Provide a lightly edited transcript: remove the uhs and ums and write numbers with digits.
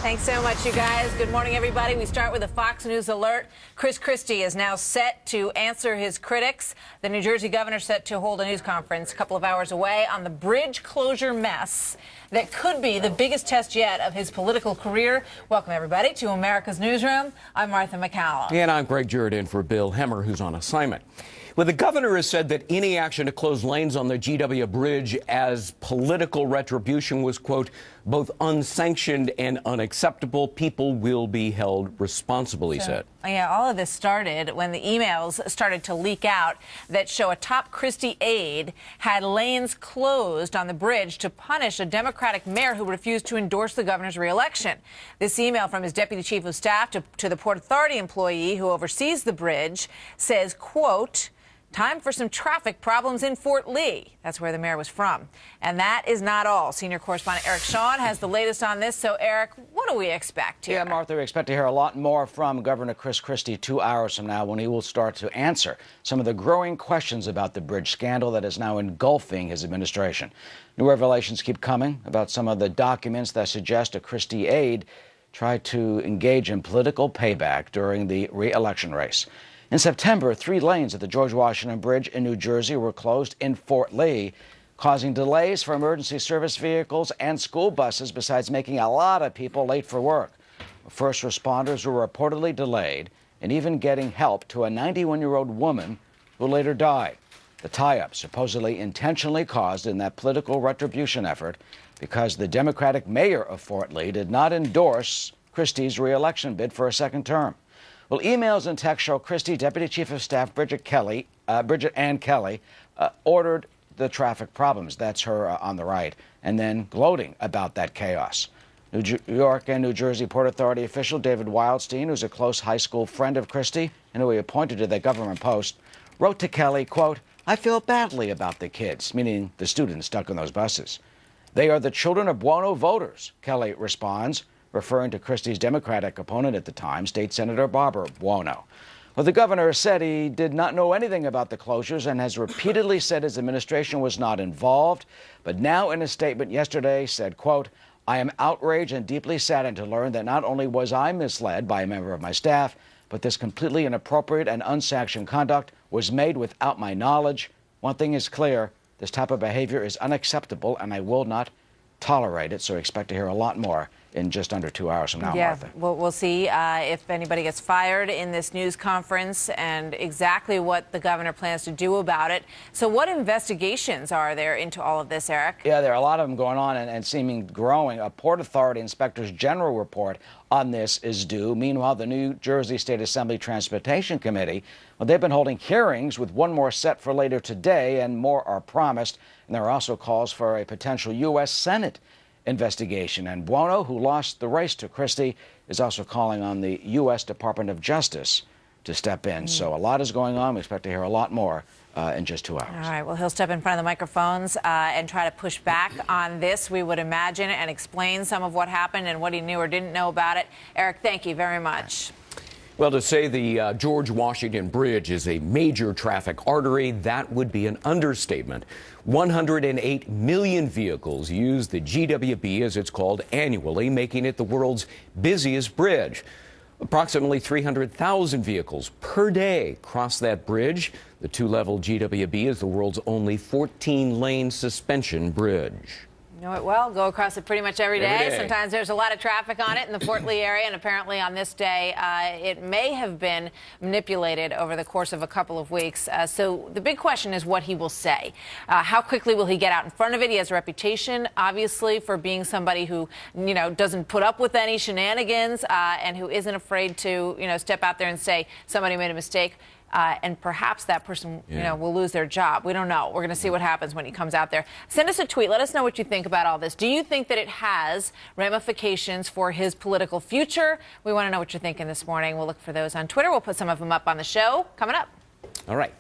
Thanks so much, you guys. Good morning, everybody. We start with a Fox News alert. Christie is now set to answer his critics. The New Jersey governor set to hold a news conference a couple of hours away on the bridge closure mess that could be the biggest test yet of his political career. Welcome, everybody, to America's Newsroom. I'm Martha McCallum. And I'm Greg Jarrett in for Bill Hemmer, who's on assignment. Well, the governor has said that any action to close lanes on the GW Bridge as political retribution was, quote, both unsanctioned and unacceptable. People will be held responsible, he said. Yeah, all of this started when the emails started to leak out that show a top Christie aide had lanes closed on the bridge to punish a Democratic mayor who refused to endorse the governor's reelection. This email from his deputy chief of staff to the Port Authority employee who oversees the bridge says, quote, time for some traffic problems in Fort Lee. That's where the mayor was from. And that is not all. Senior correspondent Eric Shawn has the latest on this. So, Eric, what do we expect here? Yeah, Martha, we expect to hear a lot more from Governor Christie 2 hours from now when he will start to answer some of the growing questions about the bridge scandal that is now engulfing his administration. New revelations keep coming about some of the documents that suggest a Christie aide tried to engage in political payback during the re-election race. In September, 3 lanes at the George Washington Bridge in New Jersey were closed in Fort Lee, causing delays for emergency service vehicles and school buses, besides making a lot of people late for work. First responders were reportedly delayed and even getting help to a 91-year-old woman who later died. The tie-up supposedly intentionally caused in that political retribution effort because the Democratic mayor of Fort Lee did not endorse Christie's re-election bid for a second term. Well, emails and texts show Christie Deputy Chief of Staff Bridget Ann Kelly ordered the traffic problems. That's her on the right. And then gloating about that chaos. New York and New Jersey Port Authority official David Wildstein, who's a close high school friend of Christie and who he appointed to the government post, wrote to Kelly, quote, I feel badly about the kids, meaning the students stuck in those buses. They are the children of Buono voters, Kelly responds, referring to Christie's Democratic opponent at the time, State Senator Barbara Buono. Well, the governor said he did not know anything about the closures and has repeatedly said his administration was not involved, but now in a statement yesterday said, quote, I am outraged and deeply saddened to learn that not only was I misled by a member of my staff, but this completely inappropriate and unsanctioned conduct was made without my knowledge. One thing is clear, this type of behavior is unacceptable and I will not tolerate it. So expect to hear a lot more in just under 2 hours from now, Martha. We'll see if anybody gets fired in this news conference and exactly what the governor plans to do about it. So what investigations are there into all of this, Eric? Yeah, there are a lot of them going on and seeming growing. A Port Authority Inspector's General report on this is due. Meanwhile, the New Jersey State Assembly Transportation Committee, well, they've been holding hearings with one more set for later today, and more are promised. And there are also calls for a potential U.S. Senate investigation. And Buono, who lost the race to Christie, is also calling on the U.S. Department of Justice to step in. So a lot is going on. We expect to hear a lot more in just 2 hours. All right. Well, he'll step in front of the microphones and try to push back on this, we would imagine, and explain some of what happened and what he knew or didn't know about it. Eric, thank you very much. Well, to say the George Washington Bridge is a major traffic artery, that would be an understatement. 108 million vehicles use the GWB, as it's called, annually, making it the world's busiest bridge. Approximately 300,000 vehicles per day cross that bridge. The 2-level GWB is the world's only 14-lane suspension bridge. You know it well. Go across it pretty much every day. Sometimes there's a lot of traffic on it in the Fort Lee area, and apparently on this day it may have been manipulated over the course of a couple of weeks. So the big question is what he will say. How quickly will he get out in front of it? He has a reputation, obviously, for being somebody who, you know, doesn't put up with any shenanigans and who isn't afraid to, you know, step out there and say somebody made a mistake. And perhaps that person, you know, will lose their job. We don't know. We're going to see what happens when he comes out there. Send us a tweet. Let us know what you think about all this. Do you think that it has ramifications for his political future? We want to know what you're thinking this morning. We'll look for those on Twitter. We'll put some of them up on the show coming up. All right.